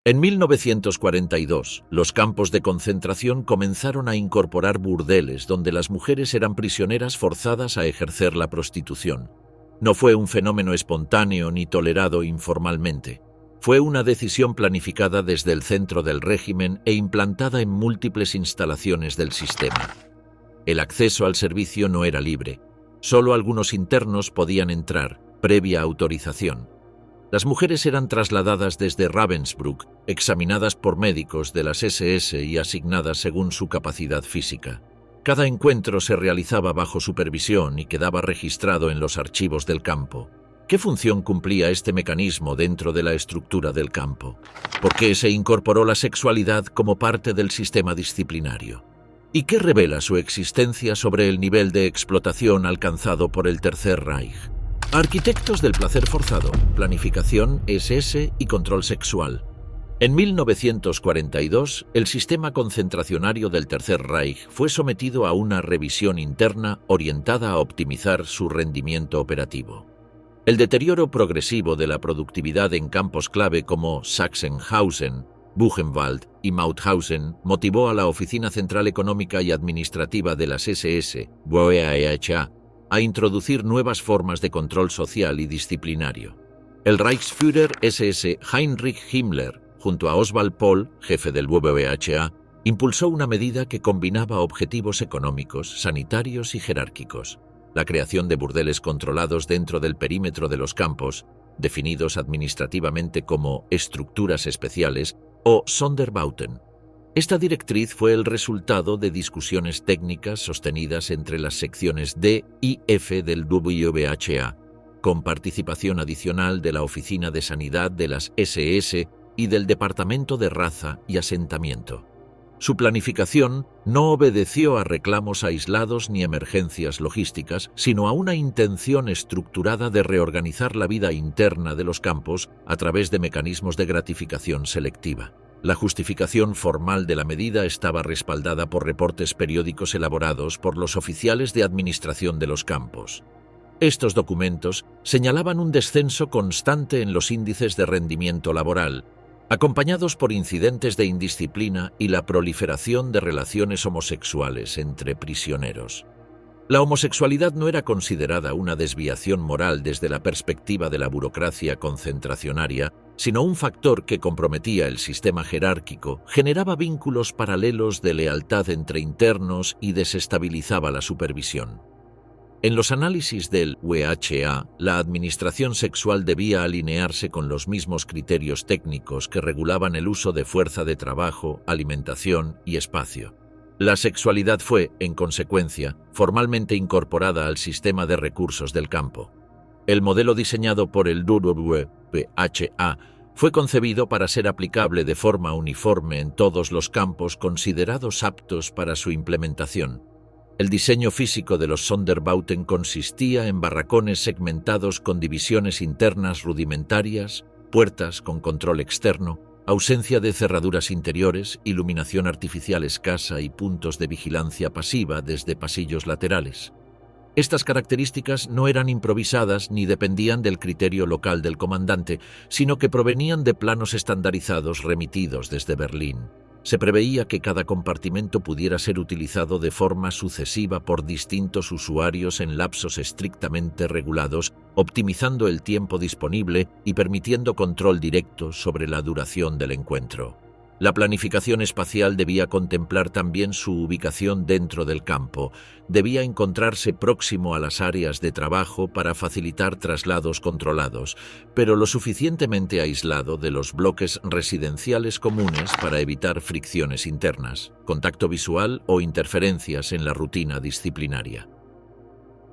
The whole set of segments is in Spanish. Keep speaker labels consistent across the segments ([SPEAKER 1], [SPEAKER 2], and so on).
[SPEAKER 1] En 1942, los campos de concentración comenzaron a incorporar burdeles donde las mujeres eran prisioneras forzadas a ejercer la prostitución. No fue un fenómeno espontáneo ni tolerado informalmente. Fue una decisión planificada desde el centro del régimen e implantada en múltiples instalaciones del sistema. El acceso al servicio no era libre. Solo algunos internos podían entrar, previa autorización. Las mujeres eran trasladadas desde Ravensbrück, examinadas por médicos de las SS y asignadas según su capacidad física. Cada encuentro se realizaba bajo supervisión y quedaba registrado en los archivos del campo. ¿Qué función cumplía este mecanismo dentro de la estructura del campo? ¿Por qué se incorporó la sexualidad como parte del sistema disciplinario? ¿Y qué revela su existencia sobre el nivel de explotación alcanzado por el Tercer Reich? Arquitectos del placer forzado, planificación, SS y control sexual. En 1942, el sistema concentracionario del Tercer Reich fue sometido a una revisión interna orientada a optimizar su rendimiento operativo. El deterioro progresivo de la productividad en campos clave como Sachsenhausen, Buchenwald y Mauthausen motivó a la Oficina Central Económica y Administrativa de las SS, WEAHA, a introducir nuevas formas de control social y disciplinario. El Reichsführer SS Heinrich Himmler, junto a Oswald Pohl, jefe del WEAHA, impulsó una medida que combinaba objetivos económicos, sanitarios y jerárquicos: la creación de burdeles controlados dentro del perímetro de los campos, definidos administrativamente como estructuras especiales o Sonderbauten. Esta directriz fue el resultado de discusiones técnicas sostenidas entre las secciones D y F del WEAHA, con participación adicional de la Oficina de Sanidad de las SS y del Departamento de Raza y Asentamiento. Su planificación no obedeció a reclamos aislados ni emergencias logísticas, sino a una intención estructurada de reorganizar la vida interna de los campos a través de mecanismos de gratificación selectiva. La justificación formal de la medida estaba respaldada por reportes periódicos elaborados por los oficiales de administración de los campos. Estos documentos señalaban un descenso constante en los índices de rendimiento laboral, acompañados por incidentes de indisciplina y la proliferación de relaciones homosexuales entre prisioneros. La homosexualidad no era considerada una desviación moral desde la perspectiva de la burocracia concentracionaria, sino un factor que comprometía el sistema jerárquico, generaba vínculos paralelos de lealtad entre internos y desestabilizaba la supervisión. En los análisis del WEAHA, la administración sexual debía alinearse con los mismos criterios técnicos que regulaban el uso de fuerza de trabajo, alimentación y espacio. La sexualidad fue, en consecuencia, formalmente incorporada al sistema de recursos del campo. El modelo diseñado por el WEAHA fue concebido para ser aplicable de forma uniforme en todos los campos considerados aptos para su implementación. El diseño físico de los Sonderbauten consistía en barracones segmentados con divisiones internas rudimentarias, puertas con control externo, ausencia de cerraduras interiores, iluminación artificial escasa y puntos de vigilancia pasiva desde pasillos laterales. Estas características no eran improvisadas ni dependían del criterio local del comandante, sino que provenían de planos estandarizados remitidos desde Berlín. Se preveía que cada compartimento pudiera ser utilizado de forma sucesiva por distintos usuarios en lapsos estrictamente regulados, optimizando el tiempo disponible y permitiendo control directo sobre la duración del encuentro. La planificación espacial debía contemplar también su ubicación dentro del campo. Debía encontrarse próximo a las áreas de trabajo para facilitar traslados controlados, pero lo suficientemente aislado de los bloques residenciales comunes para evitar fricciones internas, contacto visual o interferencias en la rutina disciplinaria.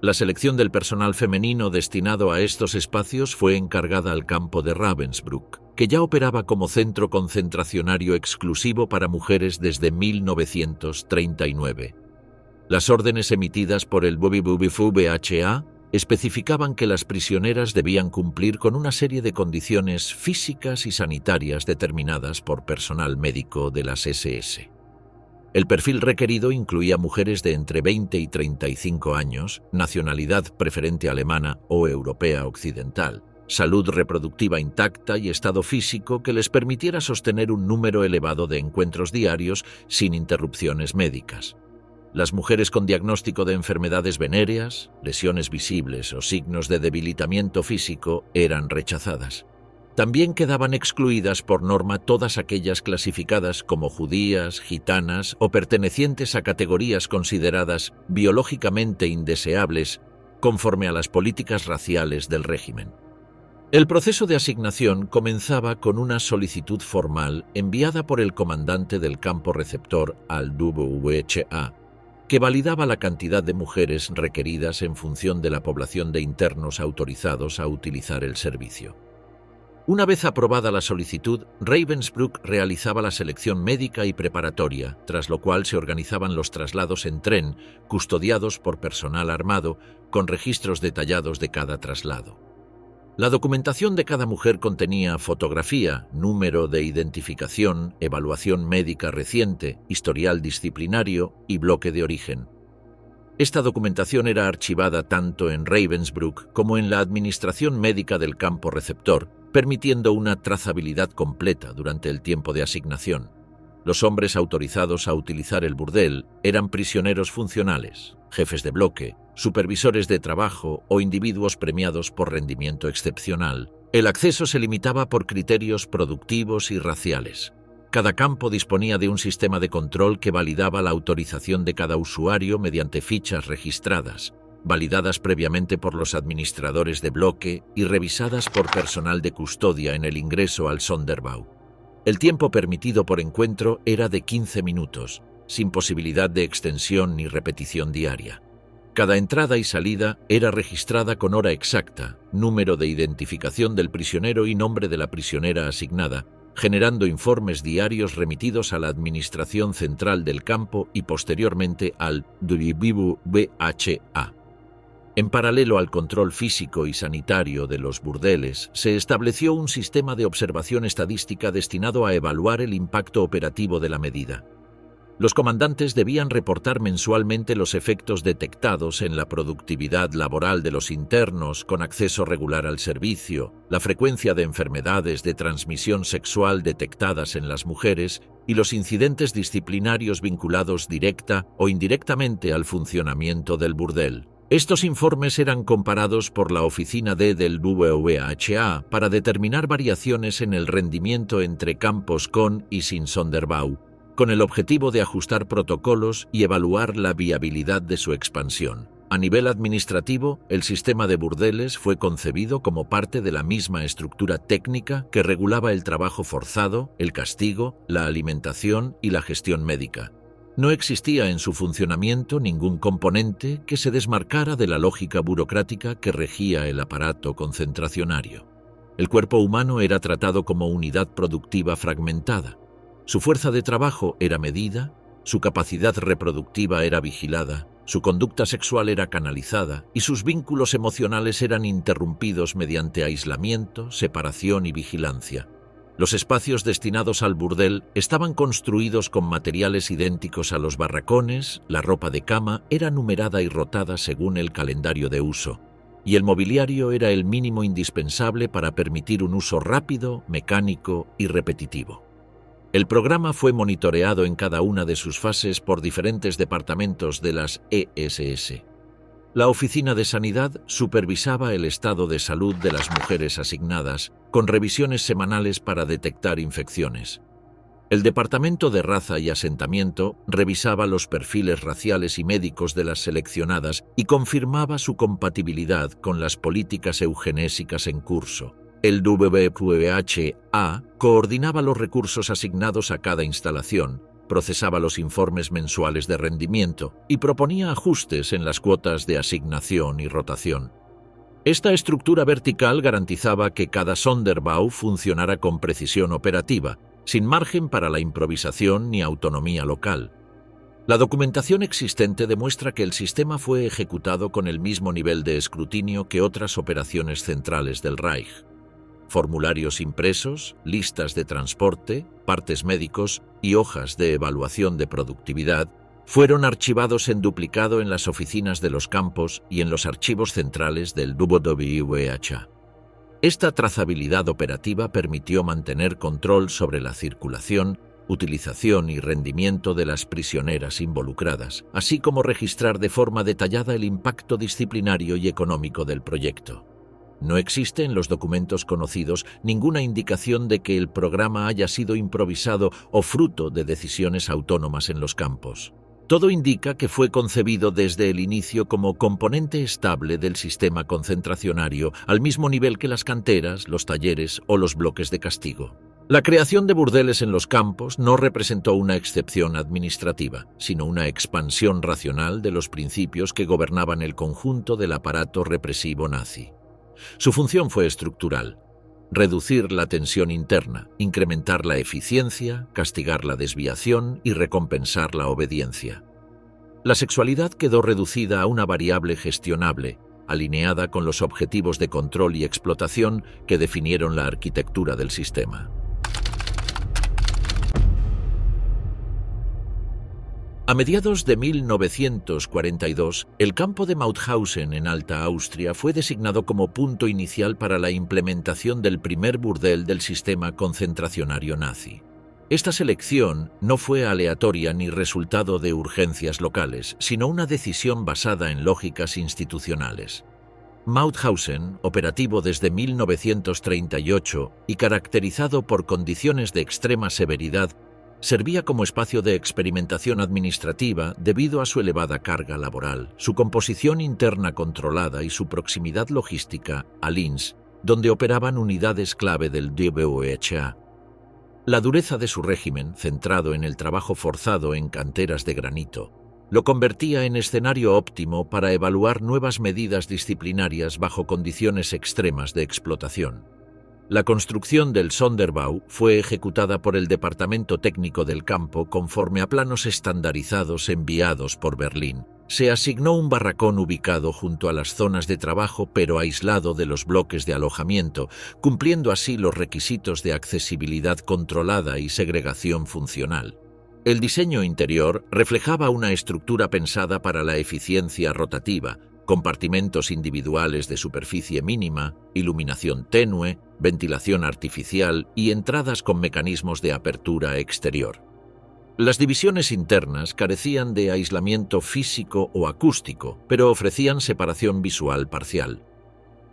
[SPEAKER 1] La selección del personal femenino destinado a estos espacios fue encargada al campo de Ravensbrück, que ya operaba como centro concentracionario exclusivo para mujeres desde 1939. Las órdenes emitidas por el WEAHA especificaban que las prisioneras debían cumplir con una serie de condiciones físicas y sanitarias determinadas por personal médico de las SS. El perfil requerido incluía mujeres de entre 20 y 35 años, nacionalidad preferente alemana o europea occidental, salud reproductiva intacta y estado físico que les permitiera sostener un número elevado de encuentros diarios sin interrupciones médicas. Las mujeres con diagnóstico de enfermedades venéreas, lesiones visibles o signos de debilitamiento físico eran rechazadas. También quedaban excluidas por norma todas aquellas clasificadas como judías, gitanas o pertenecientes a categorías consideradas biológicamente indeseables conforme a las políticas raciales del régimen. El proceso de asignación comenzaba con una solicitud formal enviada por el comandante del campo receptor al WHA, que validaba la cantidad de mujeres requeridas en función de la población de internos autorizados a utilizar el servicio. Una vez aprobada la solicitud, Ravensbrück realizaba la selección médica y preparatoria, tras lo cual se organizaban los traslados en tren, custodiados por personal armado, con registros detallados de cada traslado. La documentación de cada mujer contenía fotografía, número de identificación, evaluación médica reciente, historial disciplinario y bloque de origen. Esta documentación era archivada tanto en Ravensbrück como en la administración médica del campo receptor, permitiendo una trazabilidad completa durante el tiempo de asignación. Los hombres autorizados a utilizar el burdel eran prisioneros funcionales, jefes de bloque, supervisores de trabajo o individuos premiados por rendimiento excepcional. El acceso se limitaba por criterios productivos y raciales. Cada campo disponía de un sistema de control que validaba la autorización de cada usuario mediante fichas registradas, validadas previamente por los administradores de bloque y revisadas por personal de custodia en el ingreso al Sonderbau. El tiempo permitido por encuentro era de 15 minutos, sin posibilidad de extensión ni repetición diaria. Cada entrada y salida era registrada con hora exacta, número de identificación del prisionero y nombre de la prisionera asignada, generando informes diarios remitidos a la Administración Central del Campo y posteriormente al WHA. En paralelo al control físico y sanitario de los burdeles, se estableció un sistema de observación estadística destinado a evaluar el impacto operativo de la medida. Los comandantes debían reportar mensualmente los efectos detectados en la productividad laboral de los internos con acceso regular al servicio, la frecuencia de enfermedades de transmisión sexual detectadas en las mujeres y los incidentes disciplinarios vinculados directa o indirectamente al funcionamiento del burdel. Estos informes eran comparados por la Oficina D del WHA para determinar variaciones en el rendimiento entre campos con y sin Sonderbau, con el objetivo de ajustar protocolos y evaluar la viabilidad de su expansión. A nivel administrativo, el sistema de burdeles fue concebido como parte de la misma estructura técnica que regulaba el trabajo forzado, el castigo, la alimentación y la gestión médica. No existía en su funcionamiento ningún componente que se desmarcara de la lógica burocrática que regía el aparato concentracionario. El cuerpo humano era tratado como unidad productiva fragmentada. Su fuerza de trabajo era medida, su capacidad reproductiva era vigilada, su conducta sexual era canalizada y sus vínculos emocionales eran interrumpidos mediante aislamiento, separación y vigilancia. Los espacios destinados al burdel estaban construidos con materiales idénticos a los barracones, la ropa de cama era numerada y rotada según el calendario de uso, y el mobiliario era el mínimo indispensable para permitir un uso rápido, mecánico y repetitivo. El programa fue monitoreado en cada una de sus fases por diferentes departamentos de las ESS. La Oficina de Sanidad supervisaba el estado de salud de las mujeres asignadas, con revisiones semanales para detectar infecciones. El Departamento de Raza y Asentamiento revisaba los perfiles raciales y médicos de las seleccionadas y confirmaba su compatibilidad con las políticas eugenésicas en curso. El WHA coordinaba los recursos asignados a cada instalación, procesaba los informes mensuales de rendimiento y proponía ajustes en las cuotas de asignación y rotación. Esta estructura vertical garantizaba que cada Sonderbau funcionara con precisión operativa, sin margen para la improvisación ni autonomía local. La documentación existente demuestra que el sistema fue ejecutado con el mismo nivel de escrutinio que otras operaciones centrales del Reich. Formularios impresos, listas de transporte, partes médicos y hojas de evaluación de productividad fueron archivados en duplicado en las oficinas de los campos y en los archivos centrales del WHA. Esta trazabilidad operativa permitió mantener control sobre la circulación, utilización y rendimiento de las prisioneras involucradas, así como registrar de forma detallada el impacto disciplinario y económico del proyecto. No existe en los documentos conocidos ninguna indicación de que el programa haya sido improvisado o fruto de decisiones autónomas en los campos. Todo indica que fue concebido desde el inicio como componente estable del sistema concentracionario, al mismo nivel que las canteras, los talleres o los bloques de castigo. La creación de burdeles en los campos no representó una excepción administrativa, sino una expansión racional de los principios que gobernaban el conjunto del aparato represivo nazi. Su función fue estructural: reducir la tensión interna, incrementar la eficiencia, castigar la desviación y recompensar la obediencia. La sexualidad quedó reducida a una variable gestionable, alineada con los objetivos de control y explotación que definieron la arquitectura del sistema. A mediados de 1942, el campo de Mauthausen en Alta Austria fue designado como punto inicial para la implementación del primer burdel del sistema concentracionario nazi. Esta selección no fue aleatoria ni resultado de urgencias locales, sino una decisión basada en lógicas institucionales. Mauthausen, operativo desde 1938 y caracterizado por condiciones de extrema severidad, servía como espacio de experimentación administrativa debido a su elevada carga laboral, su composición interna controlada y su proximidad logística a Linz, donde operaban unidades clave del DVOHA. La dureza de su régimen, centrado en el trabajo forzado en canteras de granito, lo convertía en escenario óptimo para evaluar nuevas medidas disciplinarias bajo condiciones extremas de explotación. La construcción del Sonderbau fue ejecutada por el Departamento Técnico del Campo conforme a planos estandarizados enviados por Berlín. Se asignó un barracón ubicado junto a las zonas de trabajo pero aislado de los bloques de alojamiento, cumpliendo así los requisitos de accesibilidad controlada y segregación funcional. El diseño interior reflejaba una estructura pensada para la eficiencia rotativa, compartimentos individuales de superficie mínima, iluminación tenue, ventilación artificial y entradas con mecanismos de apertura exterior. Las divisiones internas carecían de aislamiento físico o acústico, pero ofrecían separación visual parcial.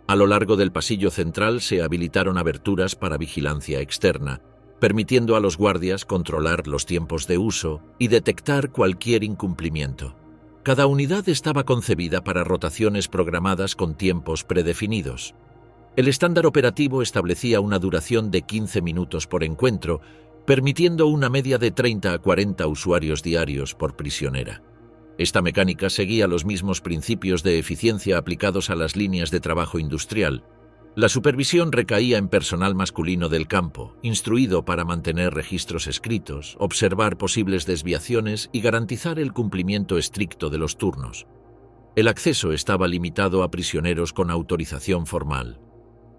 [SPEAKER 1] A lo largo del pasillo central se habilitaron aberturas para vigilancia externa, permitiendo a los guardias controlar los tiempos de uso y detectar cualquier incumplimiento. Cada unidad estaba concebida para rotaciones programadas con tiempos predefinidos. El estándar operativo establecía una duración de 15 minutos por encuentro, permitiendo una media de 30 a 40 usuarios diarios por prisionera. Esta mecánica seguía los mismos principios de eficiencia aplicados a las líneas de trabajo industrial. La supervisión recaía en personal masculino del campo, instruido para mantener registros escritos, observar posibles desviaciones y garantizar el cumplimiento estricto de los turnos. El acceso estaba limitado a prisioneros con autorización formal.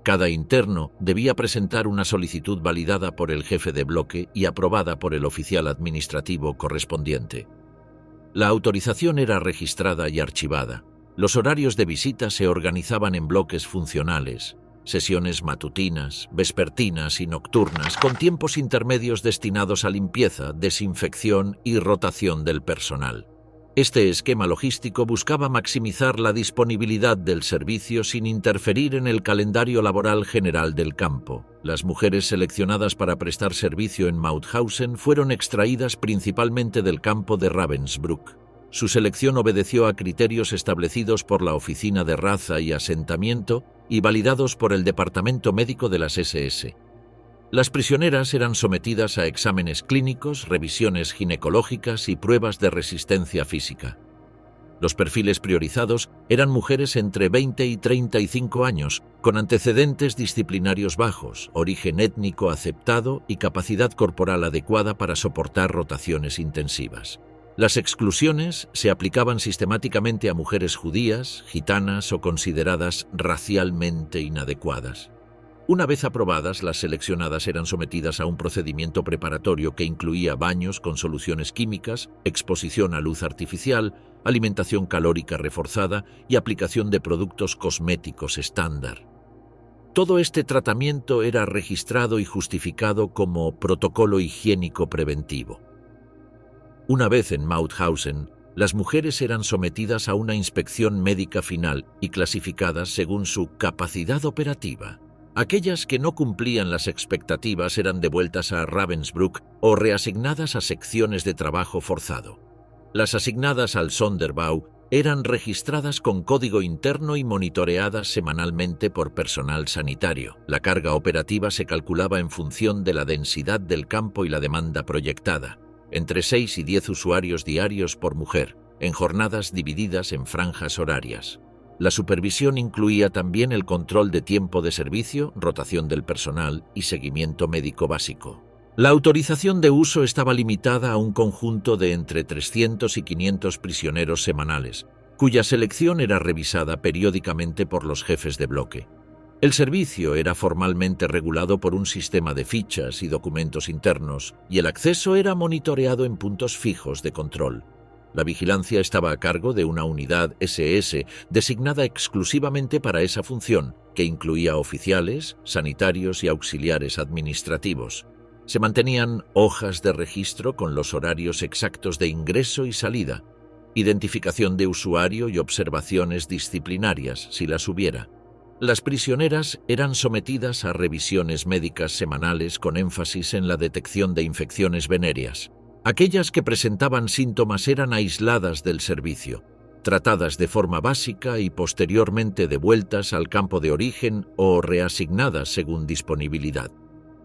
[SPEAKER 1] Cada interno debía presentar una solicitud validada por el jefe de bloque y aprobada por el oficial administrativo correspondiente. La autorización era registrada y archivada. Los horarios de visita se organizaban en bloques funcionales, sesiones matutinas, vespertinas y nocturnas, con tiempos intermedios destinados a limpieza, desinfección y rotación del personal. Este esquema logístico buscaba maximizar la disponibilidad del servicio sin interferir en el calendario laboral general del campo. Las mujeres seleccionadas para prestar servicio en Mauthausen fueron extraídas principalmente del campo de Ravensbrück. Su selección obedeció a criterios establecidos por la Oficina de Raza y Asentamiento y validados por el Departamento Médico de las SS. Las prisioneras eran sometidas a exámenes clínicos, revisiones ginecológicas y pruebas de resistencia física. Los perfiles priorizados eran mujeres entre 20 y 35 años, con antecedentes disciplinarios bajos, origen étnico aceptado y capacidad corporal adecuada para soportar rotaciones intensivas. Las exclusiones se aplicaban sistemáticamente a mujeres judías, gitanas o consideradas racialmente inadecuadas. Una vez aprobadas, las seleccionadas eran sometidas a un procedimiento preparatorio que incluía baños con soluciones químicas, exposición a luz artificial, alimentación calórica reforzada y aplicación de productos cosméticos estándar. Todo este tratamiento era registrado y justificado como protocolo higiénico preventivo. Una vez en Mauthausen, las mujeres eran sometidas a una inspección médica final y clasificadas según su capacidad operativa. Aquellas que no cumplían las expectativas eran devueltas a Ravensbrück o reasignadas a secciones de trabajo forzado. Las asignadas al Sonderbau eran registradas con código interno y monitoreadas semanalmente por personal sanitario. La carga operativa se calculaba en función de la densidad del campo y la demanda proyectada, entre 6 y 10 usuarios diarios por mujer, en jornadas divididas en franjas horarias. La supervisión incluía también el control de tiempo de servicio, rotación del personal y seguimiento médico básico. La autorización de uso estaba limitada a un conjunto de entre 300 y 500 prisioneros semanales, cuya selección era revisada periódicamente por los jefes de bloque. El servicio era formalmente regulado por un sistema de fichas y documentos internos, y el acceso era monitoreado en puntos fijos de control. La vigilancia estaba a cargo de una unidad SS designada exclusivamente para esa función, que incluía oficiales, sanitarios y auxiliares administrativos. Se mantenían hojas de registro con los horarios exactos de ingreso y salida, identificación de usuario y observaciones disciplinarias, si las hubiera. Las prisioneras eran sometidas a revisiones médicas semanales con énfasis en la detección de infecciones venéreas. Aquellas que presentaban síntomas eran aisladas del servicio, tratadas de forma básica y posteriormente devueltas al campo de origen o reasignadas según disponibilidad.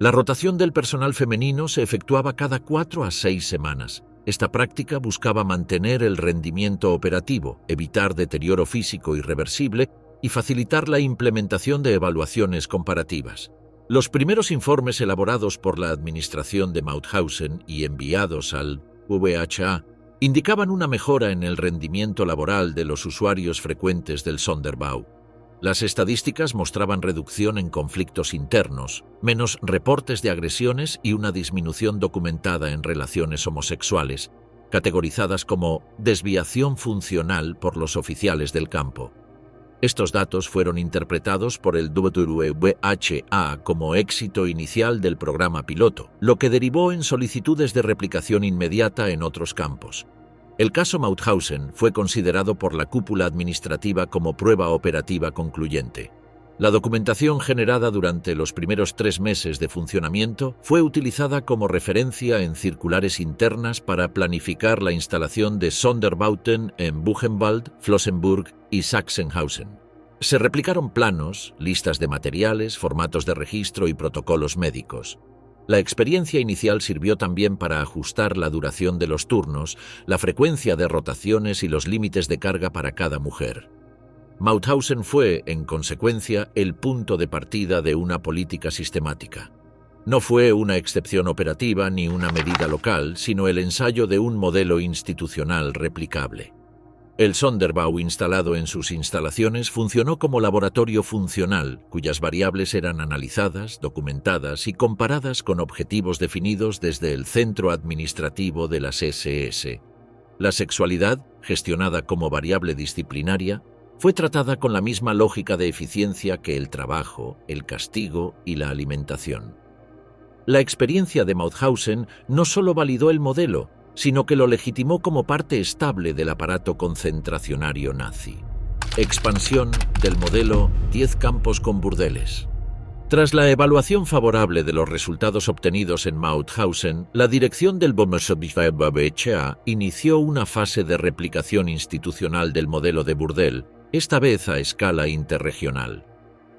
[SPEAKER 1] La rotación del personal femenino se efectuaba cada 4 a 6 semanas. Esta práctica buscaba mantener el rendimiento operativo, evitar deterioro físico irreversible y facilitar la implementación de evaluaciones comparativas. Los primeros informes elaborados por la administración de Mauthausen y enviados al VHA indicaban una mejora en el rendimiento laboral de los usuarios frecuentes del Sonderbau. Las estadísticas mostraban reducción en conflictos internos, menos reportes de agresiones y una disminución documentada en relaciones homosexuales, categorizadas como desviación funcional por los oficiales del campo. Estos datos fueron interpretados por el WHA como éxito inicial del programa piloto, lo que derivó en solicitudes de replicación inmediata en otros campos. El caso Mauthausen fue considerado por la cúpula administrativa como prueba operativa concluyente. La documentación generada durante los primeros 3 meses de funcionamiento fue utilizada como referencia en circulares internas para planificar la instalación de Sonderbauten en Buchenwald, Flossenbürg y Sachsenhausen. Se replicaron planos, listas de materiales, formatos de registro y protocolos médicos. La experiencia inicial sirvió también para ajustar la duración de los turnos, la frecuencia de rotaciones y los límites de carga para cada mujer. Mauthausen fue, en consecuencia, el punto de partida de una política sistemática. No fue una excepción operativa ni una medida local, sino el ensayo de un modelo institucional replicable. El Sonderbau instalado en sus instalaciones funcionó como laboratorio funcional, cuyas variables eran analizadas, documentadas y comparadas con objetivos definidos desde el centro administrativo de las SS. La sexualidad, gestionada como variable disciplinaria, fue tratada con la misma lógica de eficiencia que el trabajo, el castigo y la alimentación. La experiencia de Mauthausen no solo validó el modelo, sino que lo legitimó como parte estable del aparato concentracionario nazi. Expansión del modelo 10 campos con burdeles. Tras la evaluación favorable de los resultados obtenidos en Mauthausen, la dirección del VHA inició una fase de replicación institucional del modelo de burdel, esta vez a escala interregional.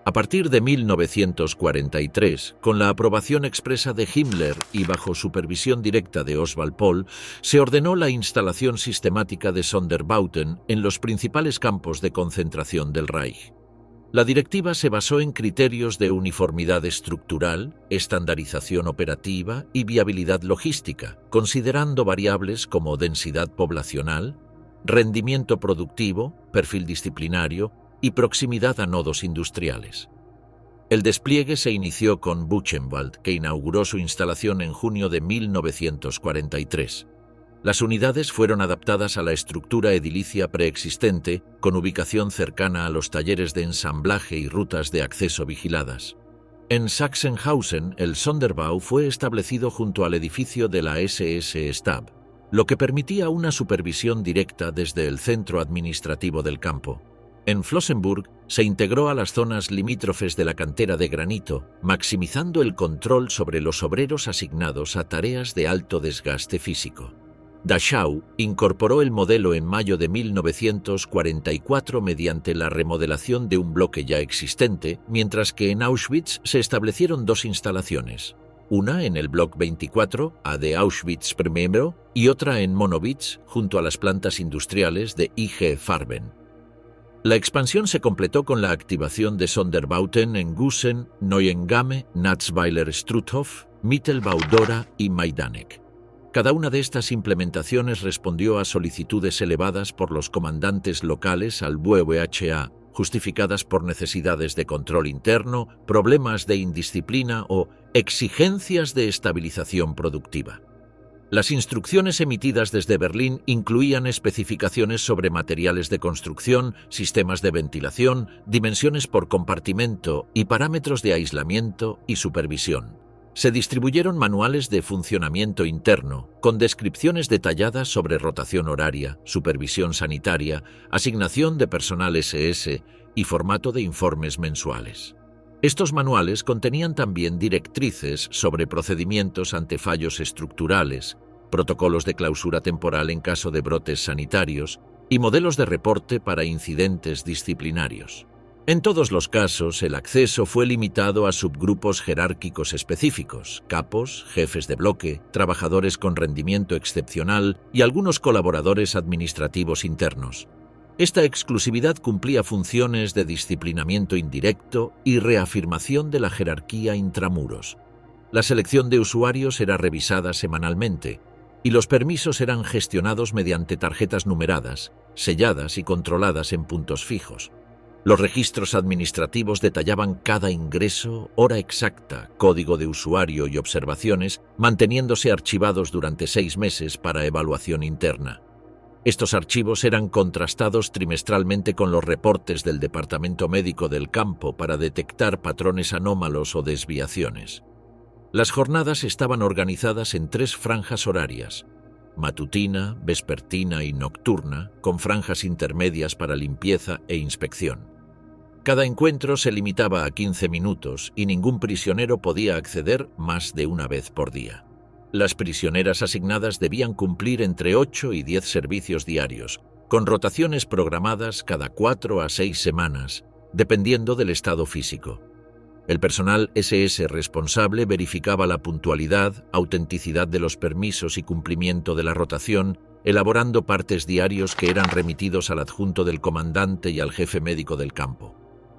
[SPEAKER 1] A partir de 1943, con la aprobación expresa de Himmler y bajo supervisión directa de Oswald Pohl, se ordenó la instalación sistemática de Sonderbauten en los principales campos de concentración del Reich. La directiva se basó en criterios de uniformidad estructural, estandarización operativa y viabilidad logística, considerando variables como densidad poblacional, rendimiento productivo, perfil disciplinario y proximidad a nodos industriales. El despliegue se inició con Buchenwald, que inauguró su instalación en junio de 1943. Las unidades fueron adaptadas a la estructura edilicia preexistente, con ubicación cercana a los talleres de ensamblaje y rutas de acceso vigiladas. En Sachsenhausen, el Sonderbau fue establecido junto al edificio de la SS-Stab, lo que permitía una supervisión directa desde el centro administrativo del campo. En Flossenbürg se integró a las zonas limítrofes de la cantera de granito, maximizando el control sobre los obreros asignados a tareas de alto desgaste físico. Dachau incorporó el modelo en mayo de 1944 mediante la remodelación de un bloque ya existente, mientras que en Auschwitz se establecieron dos instalaciones, una en el Block 24, a de Auschwitz-Primero, y otra en Monowitz, junto a las plantas industriales de IG Farben. La expansión se completó con la activación de Sonderbauten en Gusen, Neuengamme, Natzweiler-Struthof, Mittelbau-Dora y Majdanek. Cada una de estas implementaciones respondió a solicitudes elevadas por los comandantes locales al BUEHA, justificadas por necesidades de control interno, problemas de indisciplina o exigencias de estabilización productiva. Las instrucciones emitidas desde Berlín incluían especificaciones sobre materiales de construcción, sistemas de ventilación, dimensiones por compartimento y parámetros de aislamiento y supervisión. Se distribuyeron manuales de funcionamiento interno, con descripciones detalladas sobre rotación horaria, supervisión sanitaria, asignación de personal SS y formato de informes mensuales. Estos manuales contenían también directrices sobre procedimientos ante fallos estructurales, protocolos de clausura temporal en caso de brotes sanitarios y modelos de reporte para incidentes disciplinarios. En todos los casos, el acceso fue limitado a subgrupos jerárquicos específicos, capos, jefes de bloque, trabajadores con rendimiento excepcional y algunos colaboradores administrativos internos. Esta exclusividad cumplía funciones de disciplinamiento indirecto y reafirmación de la jerarquía intramuros. La selección de usuarios era revisada semanalmente y los permisos eran gestionados mediante tarjetas numeradas, selladas y controladas en puntos fijos. Los registros administrativos detallaban cada ingreso, hora exacta, código de usuario y observaciones, manteniéndose archivados durante 6 meses para evaluación interna. Estos archivos eran contrastados trimestralmente con los reportes del Departamento Médico del Campo para detectar patrones anómalos o desviaciones. Las jornadas estaban organizadas en 3 franjas horarias: matutina, vespertina y nocturna, con franjas intermedias para limpieza e inspección. Cada encuentro se limitaba a 15 minutos y ningún prisionero podía acceder más de una vez por día. Las prisioneras asignadas debían cumplir entre 8 y 10 servicios diarios, con rotaciones programadas cada 4 a 6 semanas, dependiendo del estado físico. El personal SS responsable verificaba la puntualidad, autenticidad de los permisos y cumplimiento de la rotación, elaborando partes diarios que eran remitidos al adjunto del comandante y al jefe médico del campo.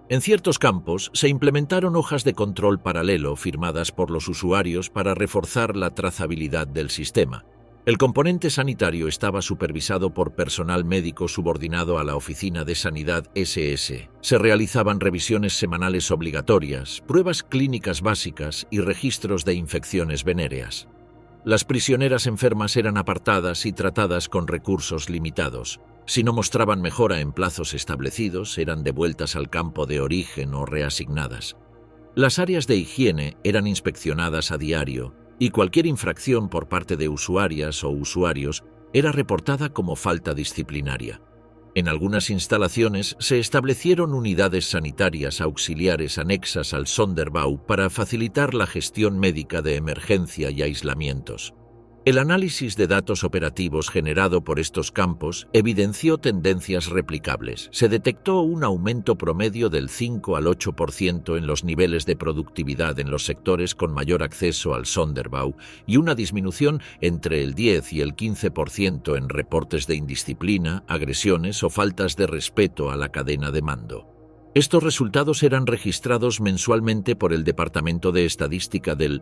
[SPEAKER 1] En ciertos campos se implementaron hojas de control paralelo firmadas por los usuarios para reforzar la trazabilidad del sistema. El componente sanitario estaba supervisado por personal médico subordinado a la Oficina de Sanidad SS. Se realizaban revisiones semanales obligatorias, pruebas clínicas básicas y registros de infecciones venéreas. Las prisioneras enfermas eran apartadas y tratadas con recursos limitados. Si no mostraban mejora en plazos establecidos, eran devueltas al campo de origen o reasignadas. Las áreas de higiene eran inspeccionadas a diario y cualquier infracción por parte de usuarias o usuarios era reportada como falta disciplinaria. En algunas instalaciones se establecieron unidades sanitarias auxiliares anexas al Sonderbau para facilitar la gestión médica de emergencia y aislamientos. El análisis de datos operativos generado por estos campos evidenció tendencias replicables. Se detectó un aumento promedio del 5 al 8% en los niveles de productividad en los sectores con mayor acceso al Sonderbau y una disminución entre el 10 y el 15% en reportes de indisciplina, agresiones o faltas de respeto a la cadena de mando. Estos resultados eran registrados mensualmente por el Departamento de Estadística del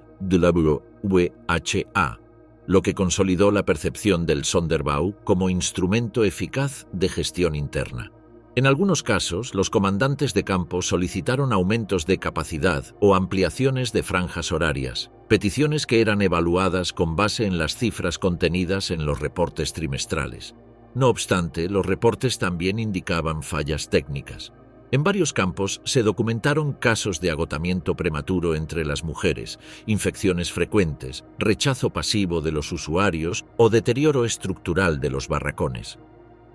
[SPEAKER 1] BUEHA, lo que consolidó la percepción del Sonderbau como instrumento eficaz de gestión interna. En algunos casos, los comandantes de campo solicitaron aumentos de capacidad o ampliaciones de franjas horarias. peticiones que eran evaluadas con base en las cifras contenidas en los reportes trimestrales. No obstante, los reportes también indicaban fallas técnicas. En varios campos se documentaron casos de agotamiento prematuro entre las mujeres, infecciones frecuentes, rechazo pasivo de los usuarios o deterioro estructural de los barracones.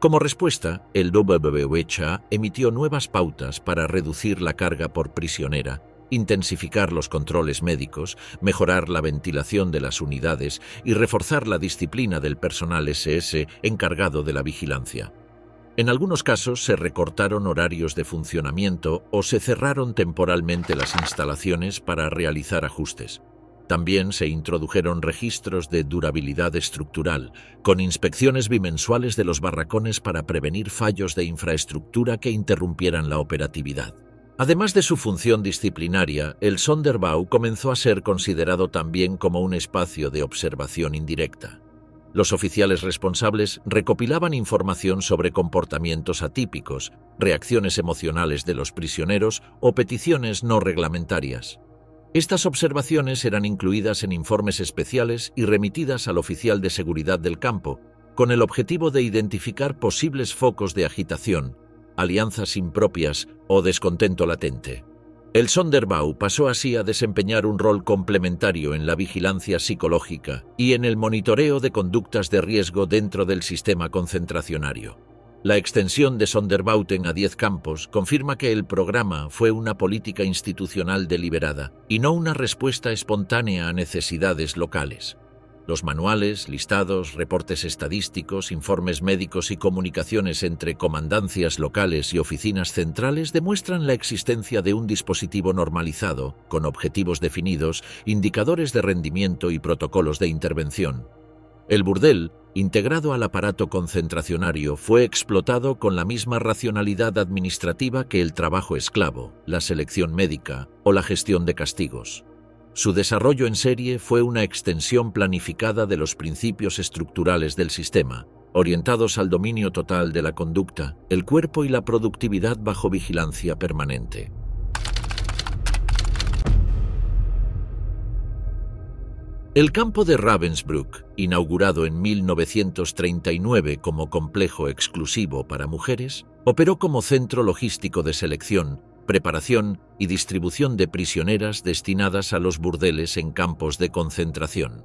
[SPEAKER 1] Como respuesta, el WHO emitió nuevas pautas para reducir la carga por prisionera, intensificar los controles médicos, mejorar la ventilación de las unidades y reforzar la disciplina del personal SS encargado de la vigilancia. En algunos casos se recortaron horarios de funcionamiento o se cerraron temporalmente las instalaciones para realizar ajustes. También se introdujeron registros de durabilidad estructural, con inspecciones bimensuales de los barracones para prevenir fallos de infraestructura que interrumpieran la operatividad. Además de su función disciplinaria, el Sonderbau comenzó a ser considerado también como un espacio de observación indirecta. Los oficiales responsables recopilaban información sobre comportamientos atípicos, reacciones emocionales de los prisioneros o peticiones no reglamentarias. Estas observaciones eran incluidas en informes especiales y remitidas al oficial de seguridad del campo, con el objetivo de identificar posibles focos de agitación, alianzas impropias o descontento latente. El Sonderbau pasó así a desempeñar un rol complementario en la vigilancia psicológica y en el monitoreo de conductas de riesgo dentro del sistema concentracionario. La extensión de Sonderbauten a 10 campos confirma que el programa fue una política institucional deliberada y no una respuesta espontánea a necesidades locales. Los manuales, listados, reportes estadísticos, informes médicos y comunicaciones entre comandancias locales y oficinas centrales demuestran la existencia de un dispositivo normalizado, con objetivos definidos, indicadores de rendimiento y protocolos de intervención. El burdel, integrado al aparato concentracionario, fue explotado con la misma racionalidad administrativa que el trabajo esclavo, la selección médica o la gestión de castigos. Su desarrollo en serie fue una extensión planificada de los principios estructurales del sistema, orientados al dominio total de la conducta, el cuerpo y la productividad bajo vigilancia permanente. El campo de Ravensbrück, inaugurado en 1939 como complejo exclusivo para mujeres, operó como centro logístico de selección, preparación y distribución de prisioneras destinadas a los burdeles en campos de concentración.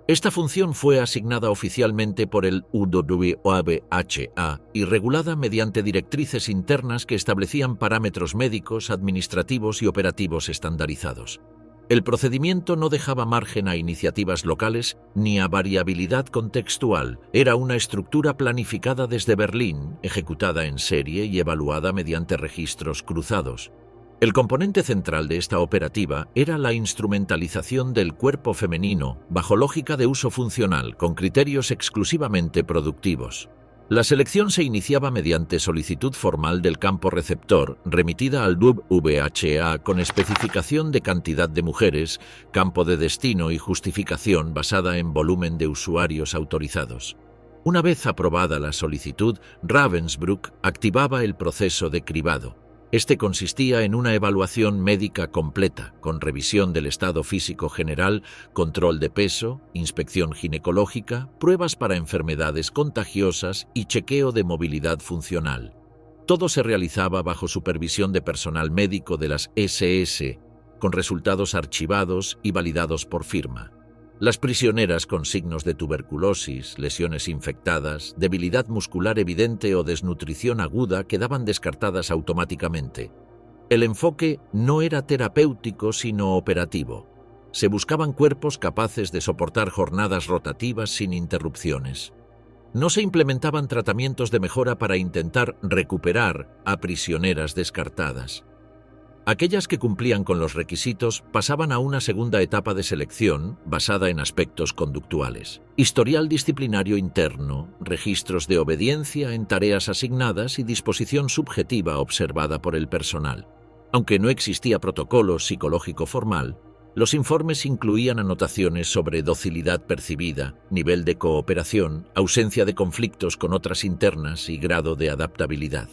[SPEAKER 1] Esta función fue asignada oficialmente por el UWABHA y regulada mediante directrices internas que establecían parámetros médicos, administrativos y operativos estandarizados. El procedimiento no dejaba margen a iniciativas locales ni a variabilidad contextual. Era una estructura planificada desde Berlín, ejecutada en serie y evaluada mediante registros cruzados. El componente central de esta operativa era la instrumentalización del cuerpo femenino bajo lógica de uso funcional, con criterios exclusivamente productivos. La selección se iniciaba mediante solicitud formal del campo receptor, remitida al WVHA con especificación de cantidad de mujeres, campo de destino y justificación basada en volumen de usuarios autorizados. Una vez aprobada la solicitud, Ravensbrück activaba el proceso de cribado. Este consistía en una evaluación médica completa, con revisión del estado físico general, control de peso, inspección ginecológica, pruebas para enfermedades contagiosas y chequeo de movilidad funcional. Todo se realizaba bajo supervisión de personal médico de las SS, con resultados archivados y validados por firma. Las prisioneras con signos de tuberculosis, lesiones infectadas, debilidad muscular evidente o desnutrición aguda quedaban descartadas automáticamente. El enfoque no era terapéutico sino operativo. Se buscaban cuerpos capaces de soportar jornadas rotativas sin interrupciones. No se implementaban tratamientos de mejora para intentar recuperar a prisioneras descartadas. Aquellas que cumplían con los requisitos pasaban a una segunda etapa de selección basada en aspectos conductuales. Historial disciplinario interno, registros de obediencia en tareas asignadas y disposición subjetiva observada por el personal. Aunque no existía protocolo psicológico formal, los informes incluían anotaciones sobre docilidad percibida, nivel de cooperación, ausencia de conflictos con otras internas y grado de adaptabilidad.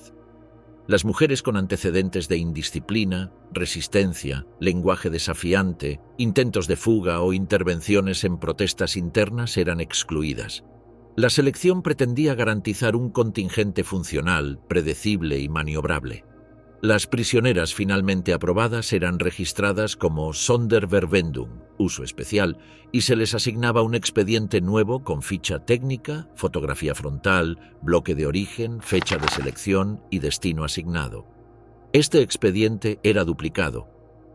[SPEAKER 1] Las mujeres con antecedentes de indisciplina, resistencia, lenguaje desafiante, intentos de fuga o intervenciones en protestas internas eran excluidas. La selección pretendía garantizar un contingente funcional, predecible y maniobrable. Las prisioneras finalmente aprobadas eran registradas como Sonderverwendung, uso especial, y se les asignaba un expediente nuevo con ficha técnica, fotografía frontal, bloque de origen, fecha de selección y destino asignado. Este expediente era duplicado.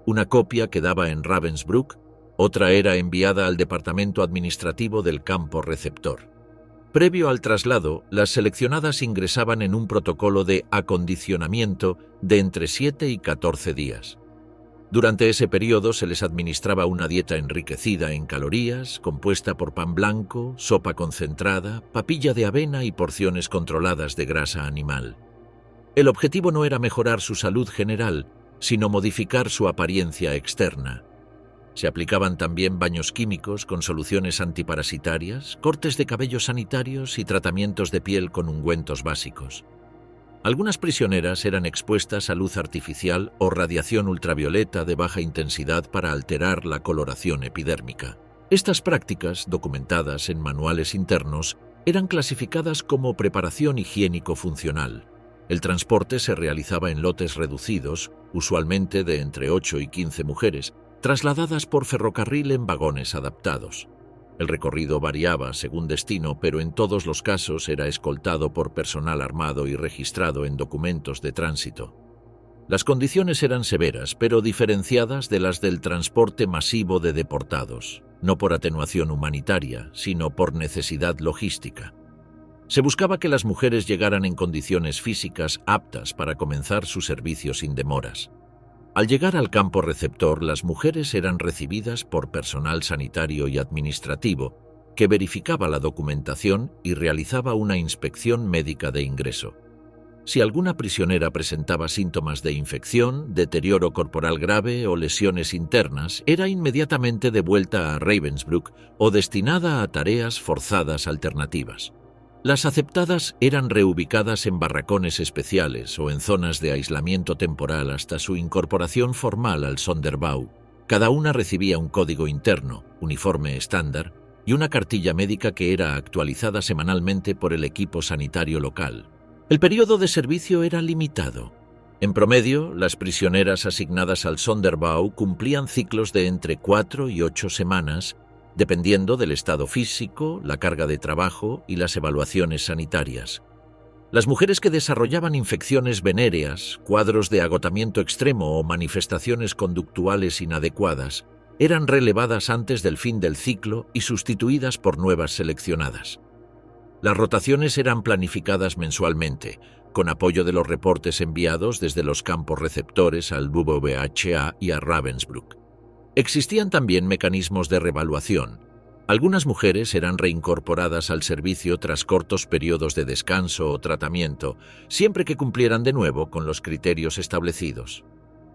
[SPEAKER 1] Una copia quedaba en Ravensbrück, otra era enviada al departamento administrativo del campo receptor. Previo al traslado, las seleccionadas ingresaban en un protocolo de acondicionamiento de entre 7 y 14 días. Durante ese periodo se les administraba una dieta enriquecida en calorías, compuesta por pan blanco, sopa concentrada, papilla de avena y porciones controladas de grasa animal. El objetivo no era mejorar su salud general, sino modificar su apariencia externa. Se aplicaban también baños químicos con soluciones antiparasitarias, cortes de cabello sanitarios y tratamientos de piel con ungüentos básicos. Algunas prisioneras eran expuestas a luz artificial o radiación ultravioleta de baja intensidad para alterar la coloración epidérmica. Estas prácticas, documentadas en manuales internos, eran clasificadas como preparación higiénico-funcional. El transporte se realizaba en lotes reducidos, usualmente de entre 8 y 15 mujeres, trasladadas por ferrocarril en vagones adaptados. El recorrido variaba según destino, pero en todos los casos era escoltado por personal armado y registrado en documentos de tránsito. Las condiciones eran severas, pero diferenciadas de las del transporte masivo de deportados, no por atenuación humanitaria, sino por necesidad logística. Se buscaba que las mujeres llegaran en condiciones físicas aptas para comenzar su servicio sin demoras. Al llegar al campo receptor, las mujeres eran recibidas por personal sanitario y administrativo, que verificaba la documentación y realizaba una inspección médica de ingreso. Si alguna prisionera presentaba síntomas de infección, deterioro corporal grave o lesiones internas, era inmediatamente devuelta a Ravensbrück o destinada a tareas forzadas alternativas. Las aceptadas eran reubicadas en barracones especiales o en zonas de aislamiento temporal hasta su incorporación formal al Sonderbau. Cada una recibía un código interno, uniforme estándar, y una cartilla médica que era actualizada semanalmente por el equipo sanitario local. El periodo de servicio era limitado. En promedio, las prisioneras asignadas al Sonderbau cumplían ciclos de entre 4 y 8 semanas, dependiendo del estado físico, la carga de trabajo y las evaluaciones sanitarias. Las mujeres que desarrollaban infecciones venéreas, cuadros de agotamiento extremo o manifestaciones conductuales inadecuadas eran relevadas antes del fin del ciclo y sustituidas por nuevas seleccionadas. Las rotaciones eran planificadas mensualmente, con apoyo de los reportes enviados desde los campos receptores al WVHA y a Ravensbrück. Existían también mecanismos de revaluación. Algunas mujeres eran reincorporadas al servicio tras cortos periodos de descanso o tratamiento, siempre que cumplieran de nuevo con los criterios establecidos.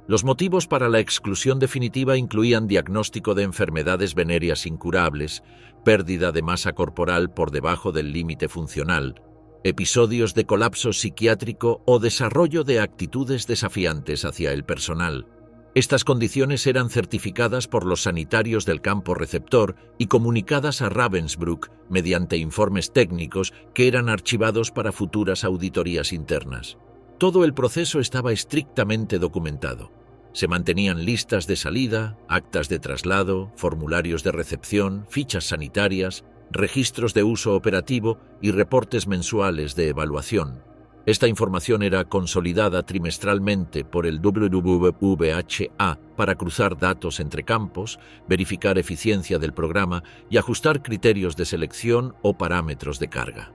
[SPEAKER 1] Los motivos para la exclusión definitiva incluían diagnóstico de enfermedades venéreas incurables, pérdida de masa corporal por debajo del límite funcional, episodios de colapso psiquiátrico o desarrollo de actitudes desafiantes hacia el personal. Estas condiciones eran certificadas por los sanitarios del campo receptor y comunicadas a Ravensbrück mediante informes técnicos que eran archivados para futuras auditorías internas. Todo el proceso estaba estrictamente documentado. Se mantenían listas de salida, actas de traslado, formularios de recepción, fichas sanitarias, registros de uso operativo y reportes mensuales de evaluación. Esta información era consolidada trimestralmente por el WVHA para cruzar datos entre campos, verificar eficiencia del programa y ajustar criterios de selección o parámetros de carga.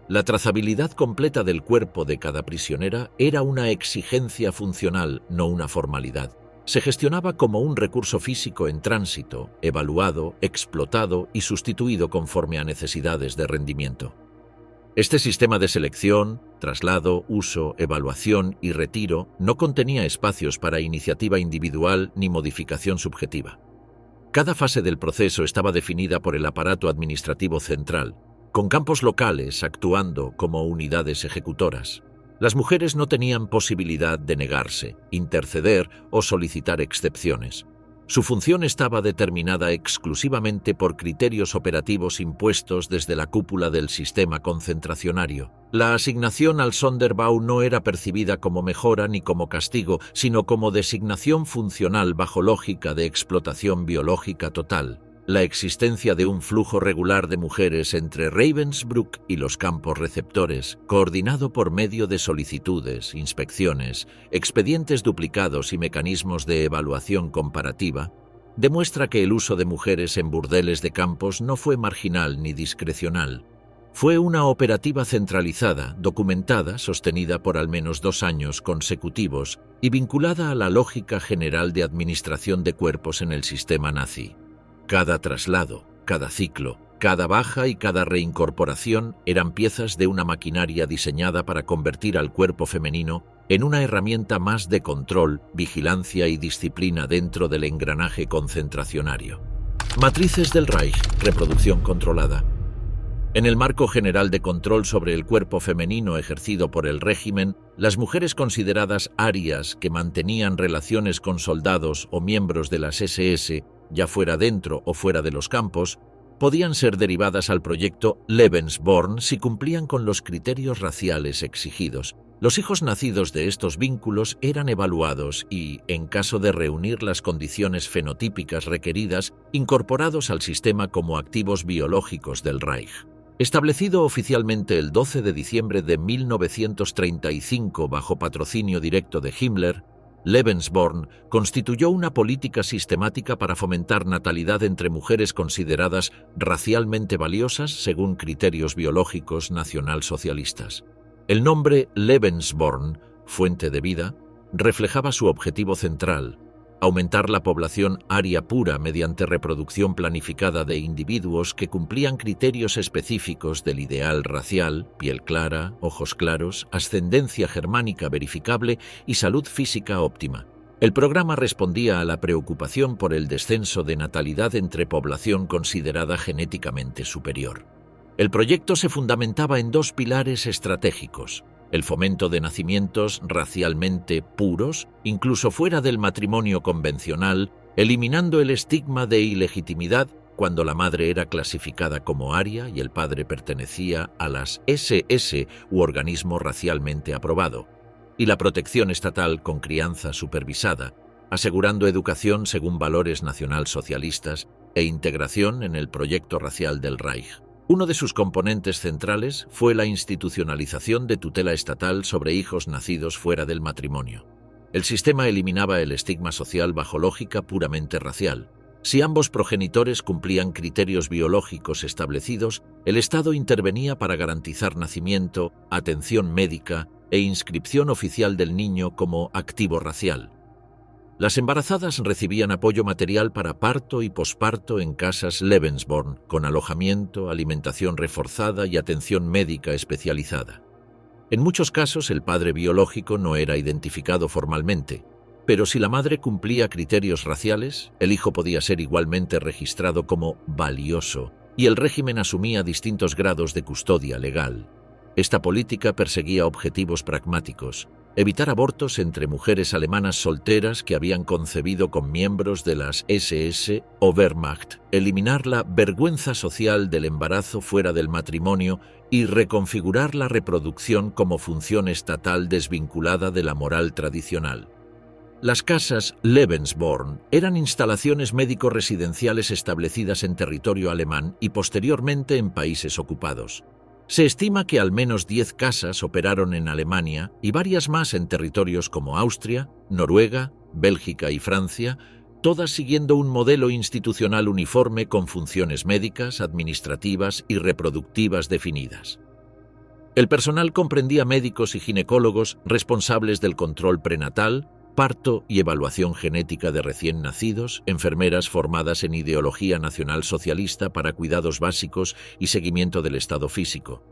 [SPEAKER 1] La trazabilidad completa del cuerpo de cada prisionera era una exigencia funcional, no una formalidad. Se gestionaba como un recurso físico en tránsito, evaluado, explotado y sustituido conforme a necesidades de rendimiento. Este sistema de selección, traslado, uso, evaluación y retiro no contenía espacios para iniciativa individual ni modificación subjetiva. Cada fase del proceso estaba definida por el aparato administrativo central, con campos locales actuando como unidades ejecutoras. Las mujeres no tenían posibilidad de negarse, interceder o solicitar excepciones. Su función estaba determinada exclusivamente por criterios operativos impuestos desde la cúpula del sistema concentracionario. La asignación al Sonderbau no era percibida como mejora ni como castigo, sino como designación funcional bajo lógica de explotación biológica total. La existencia de un flujo regular de mujeres entre Ravensbrück y los campos receptores, coordinado por medio de solicitudes, inspecciones, expedientes duplicados y mecanismos de evaluación comparativa, demuestra que el uso de mujeres en burdeles de campos no fue marginal ni discrecional. Fue una operativa centralizada, documentada, sostenida por al menos 2 años consecutivos y vinculada a la lógica general de administración de cuerpos en el sistema nazi. Cada traslado, cada ciclo, cada baja y cada reincorporación eran piezas de una maquinaria diseñada para convertir al cuerpo femenino en una herramienta más de control, vigilancia y disciplina dentro del engranaje concentracionario. Matrices del Reich, reproducción controlada. En el marco general de control sobre el cuerpo femenino ejercido por el régimen, las mujeres consideradas arias que mantenían relaciones con soldados o miembros de las SS, ya fuera dentro o fuera de los campos, podían ser derivadas al proyecto Lebensborn si cumplían con los criterios raciales exigidos. Los hijos nacidos de estos vínculos eran evaluados y, en caso de reunir las condiciones fenotípicas requeridas, incorporados al sistema como activos biológicos del Reich. Establecido oficialmente el 12 de diciembre de 1935 bajo patrocinio directo de Himmler, Lebensborn constituyó una política sistemática para fomentar natalidad entre mujeres consideradas racialmente valiosas según criterios biológicos nacionalsocialistas. El nombre Lebensborn, fuente de vida, reflejaba su objetivo central: aumentar la población aria pura mediante reproducción planificada de individuos que cumplían criterios específicos del ideal racial, piel clara, ojos claros, ascendencia germánica verificable y salud física óptima. El programa respondía a la preocupación por el descenso de natalidad entre población considerada genéticamente superior. El proyecto se fundamentaba en 2 pilares estratégicos: el fomento de nacimientos racialmente puros, incluso fuera del matrimonio convencional, eliminando el estigma de ilegitimidad cuando la madre era clasificada como aria y el padre pertenecía a las SS u organismo racialmente aprobado, y la protección estatal con crianza supervisada, asegurando educación según valores nacionalsocialistas e integración en el proyecto racial del Reich. Uno de sus componentes centrales fue la institucionalización de tutela estatal sobre hijos nacidos fuera del matrimonio. El sistema eliminaba el estigma social bajo lógica puramente racial. Si ambos progenitores cumplían criterios biológicos establecidos, el Estado intervenía para garantizar nacimiento, atención médica e inscripción oficial del niño como activo racial. Las embarazadas recibían apoyo material para parto y posparto en casas Lebensborn, con alojamiento, alimentación reforzada y atención médica especializada. En muchos casos el padre biológico no era identificado formalmente, pero si la madre cumplía criterios raciales, el hijo podía ser igualmente registrado como valioso y el régimen asumía distintos grados de custodia legal. Esta política perseguía objetivos pragmáticos: evitar abortos entre mujeres alemanas solteras que habían concebido con miembros de las SS o Wehrmacht, eliminar la vergüenza social del embarazo fuera del matrimonio y reconfigurar la reproducción como función estatal desvinculada de la moral tradicional. Las casas Lebensborn eran instalaciones médico-residenciales establecidas en territorio alemán y posteriormente en países ocupados. Se estima que al menos 10 casas operaron en Alemania y varias más en territorios como Austria, Noruega, Bélgica y Francia, todas siguiendo un modelo institucional uniforme con funciones médicas, administrativas y reproductivas definidas. El personal comprendía médicos y ginecólogos responsables del control prenatal, parto y evaluación genética de recién nacidos, enfermeras formadas en ideología nacionalsocialista para cuidados básicos y seguimiento del estado físico,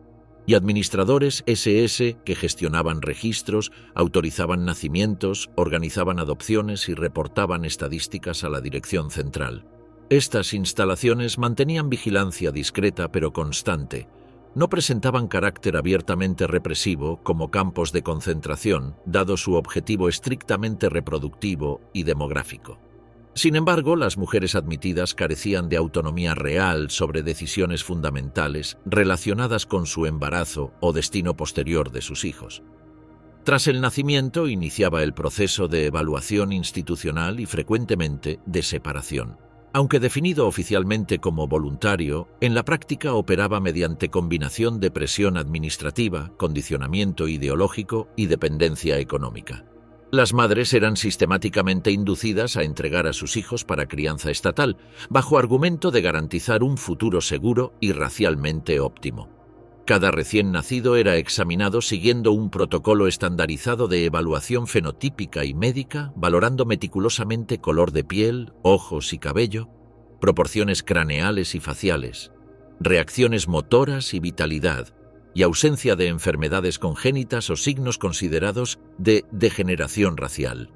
[SPEAKER 1] y administradores SS que gestionaban registros, autorizaban nacimientos, organizaban adopciones y reportaban estadísticas a la dirección central. Estas instalaciones mantenían vigilancia discreta pero constante, no presentaban carácter abiertamente represivo como campos de concentración, dado su objetivo estrictamente reproductivo y demográfico. Sin embargo, las mujeres admitidas carecían de autonomía real sobre decisiones fundamentales relacionadas con su embarazo o destino posterior de sus hijos. Tras el nacimiento, iniciaba el proceso de evaluación institucional y frecuentemente de separación. Aunque definido oficialmente como voluntario, en la práctica operaba mediante combinación de presión administrativa, condicionamiento ideológico y dependencia económica. Las madres eran sistemáticamente inducidas a entregar a sus hijos para crianza estatal, bajo argumento de garantizar un futuro seguro y racialmente óptimo. Cada recién nacido era examinado siguiendo un protocolo estandarizado de evaluación fenotípica y médica, valorando meticulosamente color de piel, ojos y cabello, proporciones craneales y faciales, reacciones motoras y vitalidad, y ausencia de enfermedades congénitas o signos considerados de degeneración racial.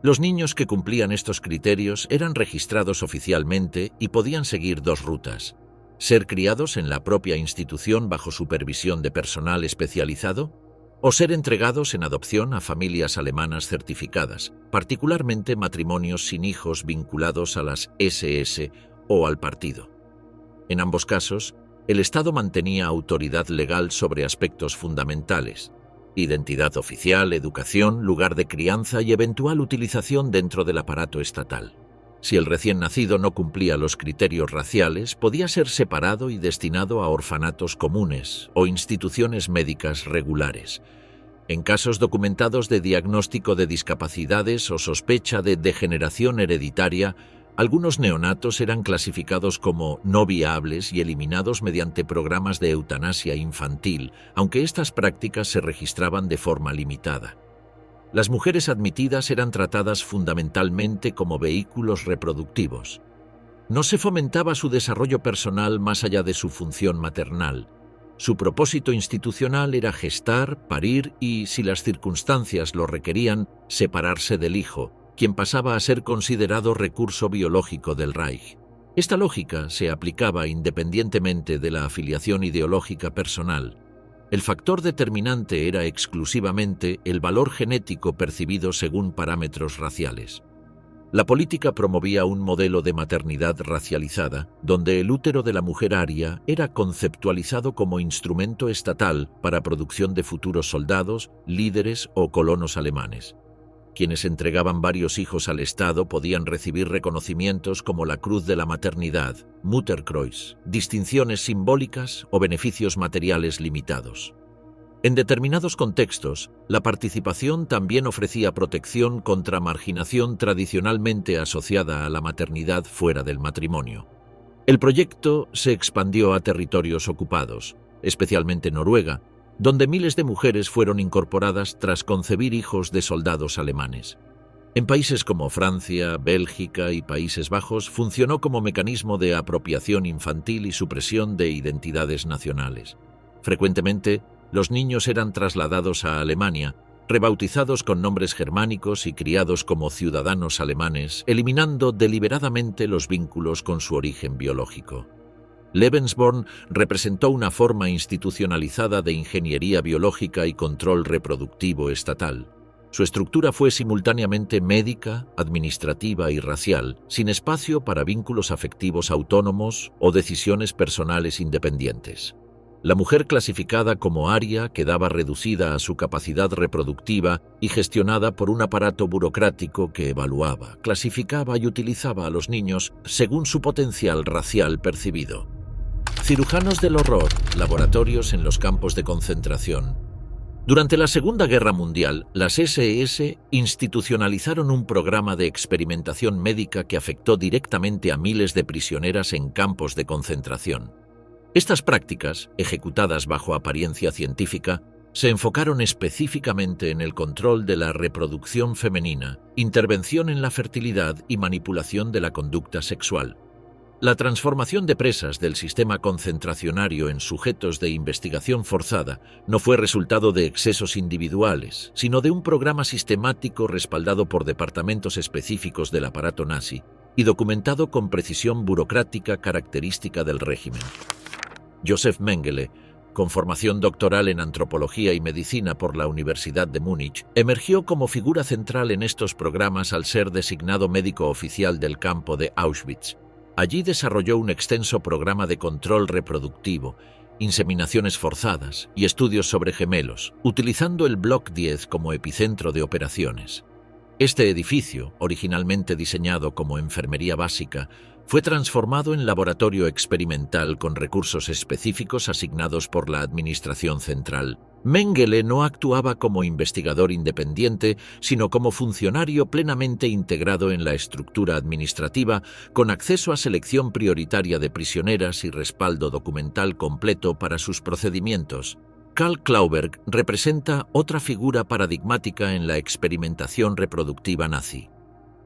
[SPEAKER 1] Los niños que cumplían estos criterios eran registrados oficialmente y podían seguir dos rutas: ser criados en la propia institución bajo supervisión de personal especializado o ser entregados en adopción a familias alemanas certificadas, particularmente matrimonios sin hijos vinculados a las SS o al partido. En ambos casos, el Estado mantenía autoridad legal sobre aspectos fundamentales: identidad oficial, educación, lugar de crianza y eventual utilización dentro del aparato estatal. Si el recién nacido no cumplía los criterios raciales, podía ser separado y destinado a orfanatos comunes o instituciones médicas regulares. En casos documentados de diagnóstico de discapacidades o sospecha de degeneración hereditaria, algunos neonatos eran clasificados como no viables y eliminados mediante programas de eutanasia infantil, aunque estas prácticas se registraban de forma limitada. Las mujeres admitidas eran tratadas fundamentalmente como vehículos reproductivos. No se fomentaba su desarrollo personal más allá de su función maternal. Su propósito institucional era gestar, parir y, si las circunstancias lo requerían, separarse del hijo, quien pasaba a ser considerado recurso biológico del Reich. Esta lógica se aplicaba independientemente de la afiliación ideológica personal. El factor determinante era exclusivamente el valor genético percibido según parámetros raciales. La política promovía un modelo de maternidad racializada, donde el útero de la mujer aria era conceptualizado como instrumento estatal para producción de futuros soldados, líderes o colonos alemanes. Quienes entregaban varios hijos al Estado podían recibir reconocimientos como la Cruz de la Maternidad, Mutterkreuz, distinciones simbólicas o beneficios materiales limitados. En determinados contextos, la participación también ofrecía protección contra marginación tradicionalmente asociada a la maternidad fuera del matrimonio. El proyecto se expandió a territorios ocupados, especialmente Noruega, donde miles de mujeres fueron incorporadas tras concebir hijos de soldados alemanes. En países como Francia, Bélgica y Países Bajos funcionó como mecanismo de apropiación infantil y supresión de identidades nacionales. Frecuentemente, los niños eran trasladados a Alemania, rebautizados con nombres germánicos y criados como ciudadanos alemanes, eliminando deliberadamente los vínculos con su origen biológico. Lebensborn representó una forma institucionalizada de ingeniería biológica y control reproductivo estatal. Su estructura fue simultáneamente médica, administrativa y racial, sin espacio para vínculos afectivos autónomos o decisiones personales independientes. La mujer clasificada como aria quedaba reducida a su capacidad reproductiva y gestionada por un aparato burocrático que evaluaba, clasificaba y utilizaba a los niños según su potencial racial percibido. Cirujanos del horror, laboratorios en los campos de concentración. Durante la Segunda Guerra Mundial, las SS institucionalizaron un programa de experimentación médica que afectó directamente a miles de prisioneras en campos de concentración. Estas prácticas, ejecutadas bajo apariencia científica, se enfocaron específicamente en el control de la reproducción femenina, intervención en la fertilidad y manipulación de la conducta sexual. La transformación de presas del sistema concentracionario en sujetos de investigación forzada no fue resultado de excesos individuales, sino de un programa sistemático respaldado por departamentos específicos del aparato nazi y documentado con precisión burocrática característica del régimen. Josef Mengele, con formación doctoral en antropología y medicina por la Universidad de Múnich, emergió como figura central en estos programas al ser designado médico oficial del campo de Auschwitz. Allí desarrolló un extenso programa de control reproductivo, inseminaciones forzadas y estudios sobre gemelos, utilizando el Block 10 como epicentro de operaciones. Este edificio, originalmente diseñado como enfermería básica, fue transformado en laboratorio experimental con recursos específicos asignados por la Administración Central. Mengele no actuaba como investigador independiente, sino como funcionario plenamente integrado en la estructura administrativa, con acceso a selección prioritaria de prisioneras y respaldo documental completo para sus procedimientos. Karl Klauberg representa otra figura paradigmática en la experimentación reproductiva nazi.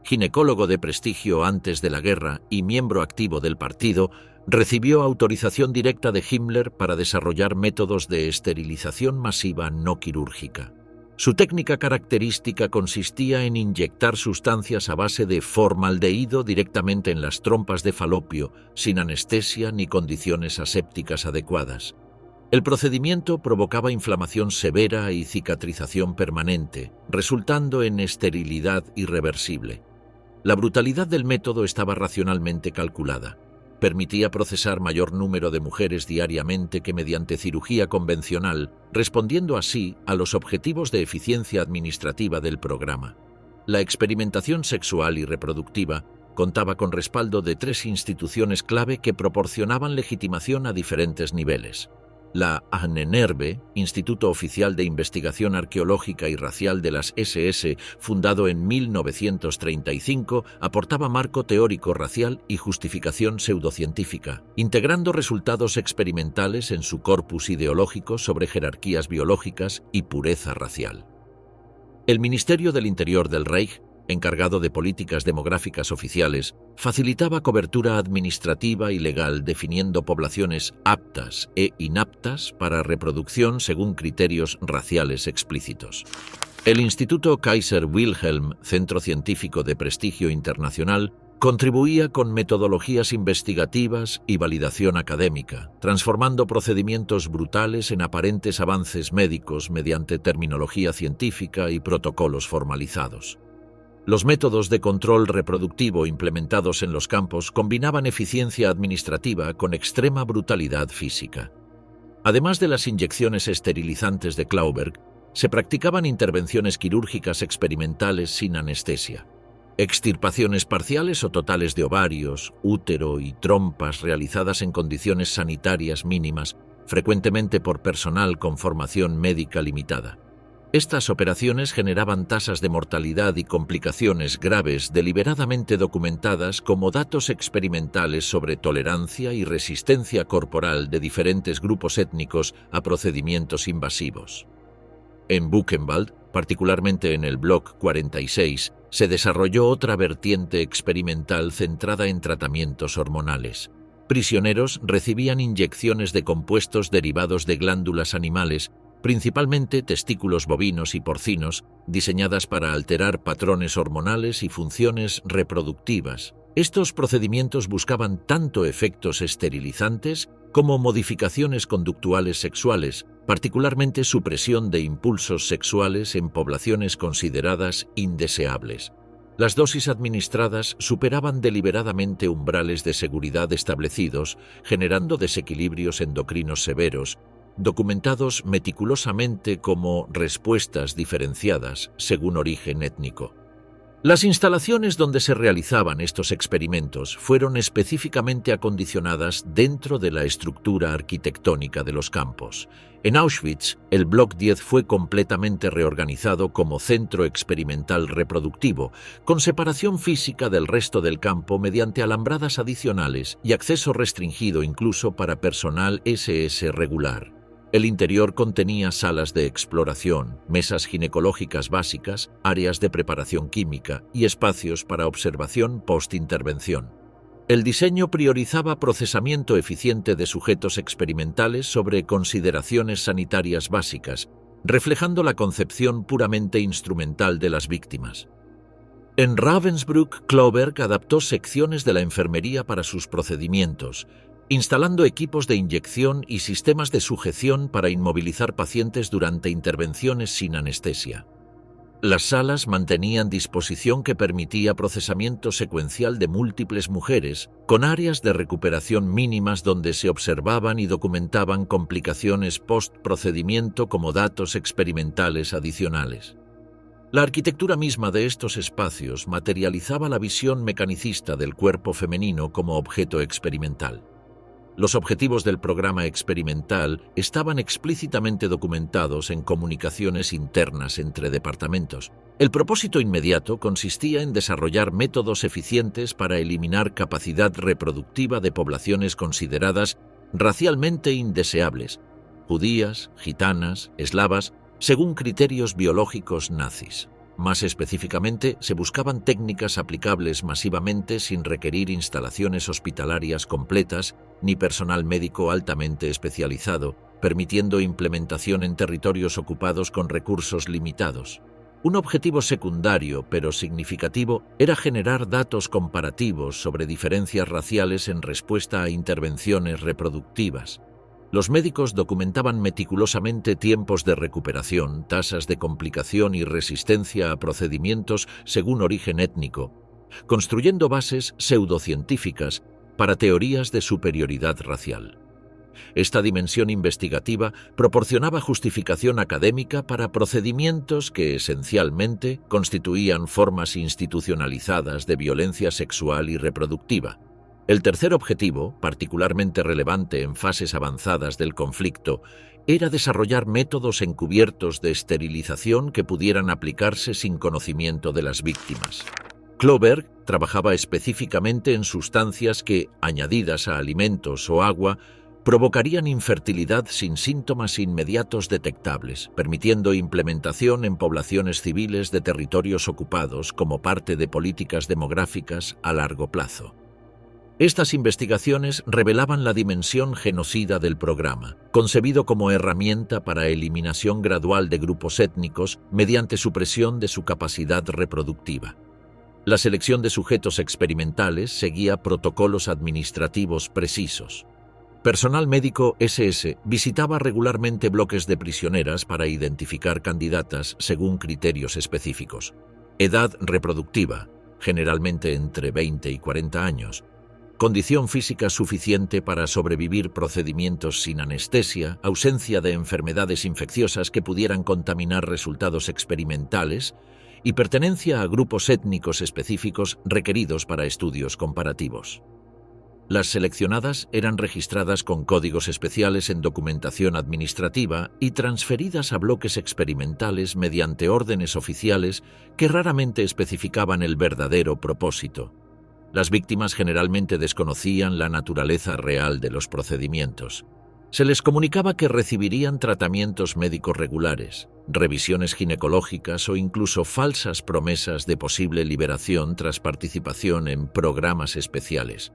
[SPEAKER 1] Ginecólogo de prestigio antes de la guerra y miembro activo del partido, recibió autorización directa de Himmler para desarrollar métodos de esterilización masiva no quirúrgica. Su técnica característica consistía en inyectar sustancias a base de formaldehído directamente en las trompas de falopio, sin anestesia ni condiciones asépticas adecuadas. El procedimiento provocaba inflamación severa y cicatrización permanente, resultando en esterilidad irreversible. La brutalidad del método estaba racionalmente calculada. Permitía procesar mayor número de mujeres diariamente que mediante cirugía convencional, respondiendo así a los objetivos de eficiencia administrativa del programa. La experimentación sexual y reproductiva contaba con respaldo de 3 instituciones clave que proporcionaban legitimación a diferentes niveles. La Ahnenerbe, Instituto Oficial de Investigación Arqueológica y Racial de las SS, fundado en 1935, aportaba marco teórico racial y justificación pseudocientífica, integrando resultados experimentales en su corpus ideológico sobre jerarquías biológicas y pureza racial. El Ministerio del Interior del Reich, encargado de políticas demográficas oficiales, facilitaba cobertura administrativa y legal definiendo poblaciones aptas e inaptas para reproducción según criterios raciales explícitos. El Instituto Kaiser Wilhelm, centro científico de prestigio internacional, contribuía con metodologías investigativas y validación académica, transformando procedimientos brutales en aparentes avances médicos mediante terminología científica y protocolos formalizados. Los métodos de control reproductivo implementados en los campos combinaban eficiencia administrativa con extrema brutalidad física. Además de las inyecciones esterilizantes de Klauberg, se practicaban intervenciones quirúrgicas experimentales sin anestesia. Extirpaciones parciales o totales de ovarios, útero y trompas realizadas en condiciones sanitarias mínimas, frecuentemente por personal con formación médica limitada. Estas operaciones generaban tasas de mortalidad y complicaciones graves deliberadamente documentadas como datos experimentales sobre tolerancia y resistencia corporal de diferentes grupos étnicos a procedimientos invasivos. En Buchenwald, particularmente en el Block 46, se desarrolló otra vertiente experimental centrada en tratamientos hormonales. Prisioneros recibían inyecciones de compuestos derivados de glándulas animales, principalmente testículos bovinos y porcinos, diseñadas para alterar patrones hormonales y funciones reproductivas. Estos procedimientos buscaban tanto efectos esterilizantes como modificaciones conductuales sexuales, particularmente supresión de impulsos sexuales en poblaciones consideradas indeseables. Las dosis administradas superaban deliberadamente umbrales de seguridad establecidos, generando desequilibrios endocrinos severos, documentados meticulosamente como respuestas diferenciadas según origen étnico. Las instalaciones donde se realizaban estos experimentos fueron específicamente acondicionadas dentro de la estructura arquitectónica de los campos. En Auschwitz, el Block 10 fue completamente reorganizado como centro experimental reproductivo, con separación física del resto del campo mediante alambradas adicionales y acceso restringido incluso para personal SS regular. El interior contenía salas de exploración, mesas ginecológicas básicas, áreas de preparación química y espacios para observación post-intervención. El diseño priorizaba procesamiento eficiente de sujetos experimentales sobre consideraciones sanitarias básicas, reflejando la concepción puramente instrumental de las víctimas. En Ravensbrück, Klauberg adaptó secciones de la enfermería para sus procedimientos, instalando equipos de inyección y sistemas de sujeción para inmovilizar pacientes durante intervenciones sin anestesia. Las salas mantenían disposición que permitía procesamiento secuencial de múltiples mujeres, con áreas de recuperación mínimas donde se observaban y documentaban complicaciones post-procedimiento como datos experimentales adicionales. La arquitectura misma de estos espacios materializaba la visión mecanicista del cuerpo femenino como objeto experimental. Los objetivos del programa experimental estaban explícitamente documentados en comunicaciones internas entre departamentos. El propósito inmediato consistía en desarrollar métodos eficientes para eliminar capacidad reproductiva de poblaciones consideradas racialmente indeseables, judías, gitanas, eslavas, según criterios biológicos nazis. Más específicamente, se buscaban técnicas aplicables masivamente sin requerir instalaciones hospitalarias completas ni personal médico altamente especializado, permitiendo implementación en territorios ocupados con recursos limitados. Un objetivo secundario, pero significativo, era generar datos comparativos sobre diferencias raciales en respuesta a intervenciones reproductivas. Los médicos documentaban meticulosamente tiempos de recuperación, tasas de complicación y resistencia a procedimientos según origen étnico, construyendo bases pseudocientíficas para teorías de superioridad racial. Esta dimensión investigativa proporcionaba justificación académica para procedimientos que esencialmente constituían formas institucionalizadas de violencia sexual y reproductiva. El tercer objetivo, particularmente relevante en fases avanzadas del conflicto, era desarrollar métodos encubiertos de esterilización que pudieran aplicarse sin conocimiento de las víctimas. Kloberg trabajaba específicamente en sustancias que, añadidas a alimentos o agua, provocarían infertilidad sin síntomas inmediatos detectables, permitiendo implementación en poblaciones civiles de territorios ocupados como parte de políticas demográficas a largo plazo. Estas investigaciones revelaban la dimensión genocida del programa, concebido como herramienta para eliminación gradual de grupos étnicos mediante supresión de su capacidad reproductiva. La selección de sujetos experimentales seguía protocolos administrativos precisos. Personal médico SS visitaba regularmente bloques de prisioneras para identificar candidatas según criterios específicos. Edad reproductiva, generalmente entre 20 y 40 años. Condición física suficiente para sobrevivir procedimientos sin anestesia, ausencia de enfermedades infecciosas que pudieran contaminar resultados experimentales y pertenencia a grupos étnicos específicos requeridos para estudios comparativos. Las seleccionadas eran registradas con códigos especiales en documentación administrativa y transferidas a bloques experimentales mediante órdenes oficiales que raramente especificaban el verdadero propósito. Las víctimas generalmente desconocían la naturaleza real de los procedimientos. Se les comunicaba que recibirían tratamientos médicos regulares, revisiones ginecológicas o incluso falsas promesas de posible liberación tras participación en programas especiales.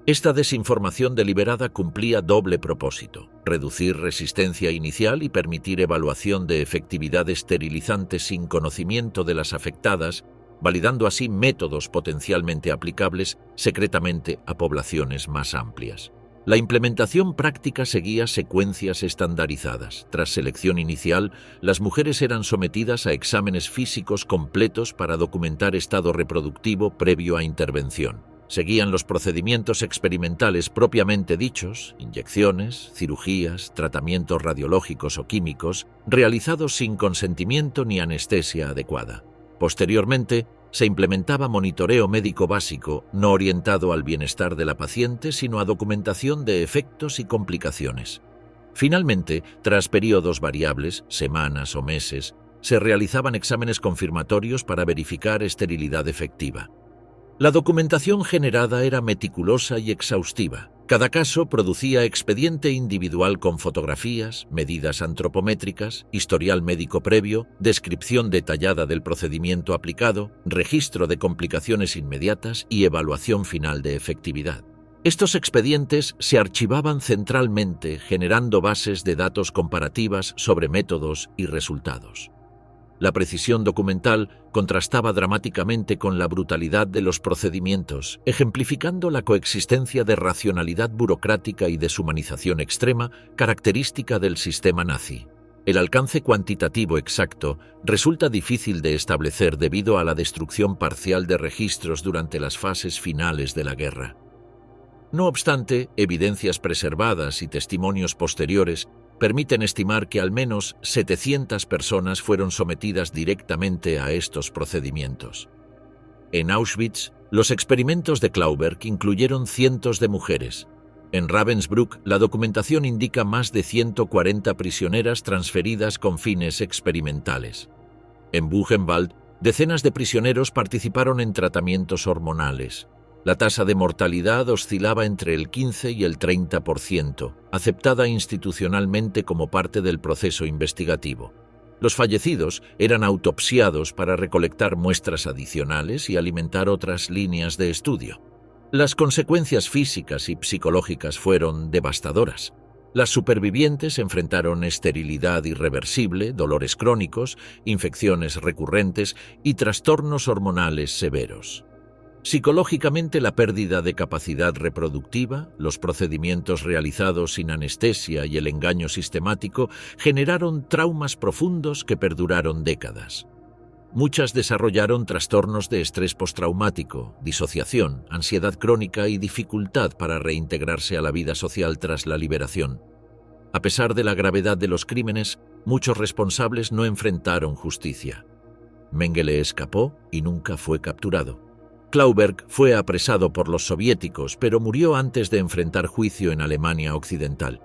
[SPEAKER 1] Esta desinformación deliberada cumplía doble propósito: reducir resistencia inicial y permitir evaluación de efectividad esterilizante sin conocimiento de las afectadas, validando así métodos potencialmente aplicables secretamente a poblaciones más amplias. La implementación práctica seguía secuencias estandarizadas. Tras selección inicial, las mujeres eran sometidas a exámenes físicos completos para documentar estado reproductivo previo a intervención. Seguían los procedimientos experimentales propiamente dichos, inyecciones, cirugías, tratamientos radiológicos o químicos, realizados sin consentimiento ni anestesia adecuada. Posteriormente, se implementaba monitoreo médico básico, no orientado al bienestar de la paciente, sino a documentación de efectos y complicaciones. Finalmente, tras periodos variables, semanas o meses, se realizaban exámenes confirmatorios para verificar esterilidad efectiva. La documentación generada era meticulosa y exhaustiva. Cada caso producía expediente individual con fotografías, medidas antropométricas, historial médico previo, descripción detallada del procedimiento aplicado, registro de complicaciones inmediatas y evaluación final de efectividad. Estos expedientes se archivaban centralmente, generando bases de datos comparativas sobre métodos y resultados. La precisión documental contrastaba dramáticamente con la brutalidad de los procedimientos, ejemplificando la coexistencia de racionalidad burocrática y deshumanización extrema característica del sistema nazi. El alcance cuantitativo exacto resulta difícil de establecer debido a la destrucción parcial de registros durante las fases finales de la guerra. No obstante, evidencias preservadas y testimonios posteriores permiten estimar que al menos 700 personas fueron sometidas directamente a estos procedimientos. En Auschwitz, los experimentos de Klauberg incluyeron cientos de mujeres. En Ravensbrück, la documentación indica más de 140 prisioneras transferidas con fines experimentales. En Buchenwald, decenas de prisioneros participaron en tratamientos hormonales. La tasa de mortalidad oscilaba entre el 15 y el 30%, aceptada institucionalmente como parte del proceso investigativo. Los fallecidos eran autopsiados para recolectar muestras adicionales y alimentar otras líneas de estudio. Las consecuencias físicas y psicológicas fueron devastadoras. Las supervivientes enfrentaron esterilidad irreversible, dolores crónicos, infecciones recurrentes y trastornos hormonales severos. Psicológicamente, la pérdida de capacidad reproductiva, los procedimientos realizados sin anestesia y el engaño sistemático generaron traumas profundos que perduraron décadas. Muchas desarrollaron trastornos de estrés postraumático, disociación, ansiedad crónica y dificultad para reintegrarse a la vida social tras la liberación. A pesar de la gravedad de los crímenes, muchos responsables no enfrentaron justicia. Mengele escapó y nunca fue capturado. Klauberg fue apresado por los soviéticos, pero murió antes de enfrentar juicio en Alemania Occidental.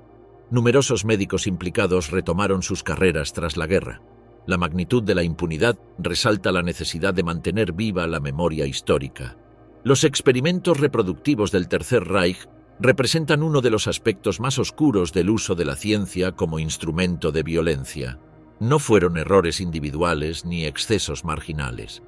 [SPEAKER 1] Numerosos médicos implicados retomaron sus carreras tras la guerra. La magnitud de la impunidad resalta la necesidad de mantener viva la memoria histórica. Los experimentos reproductivos del Tercer Reich representan uno de los aspectos más oscuros del uso de la ciencia como instrumento de violencia. No fueron errores individuales ni excesos marginales.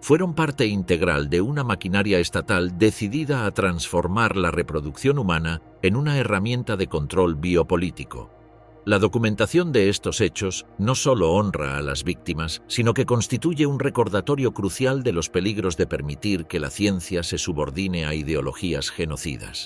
[SPEAKER 1] Fueron parte integral de una maquinaria estatal decidida a transformar la reproducción humana en una herramienta de control biopolítico. La documentación de estos hechos no solo honra a las víctimas, sino que constituye un recordatorio crucial de los peligros de permitir que la ciencia se subordine a ideologías genocidas.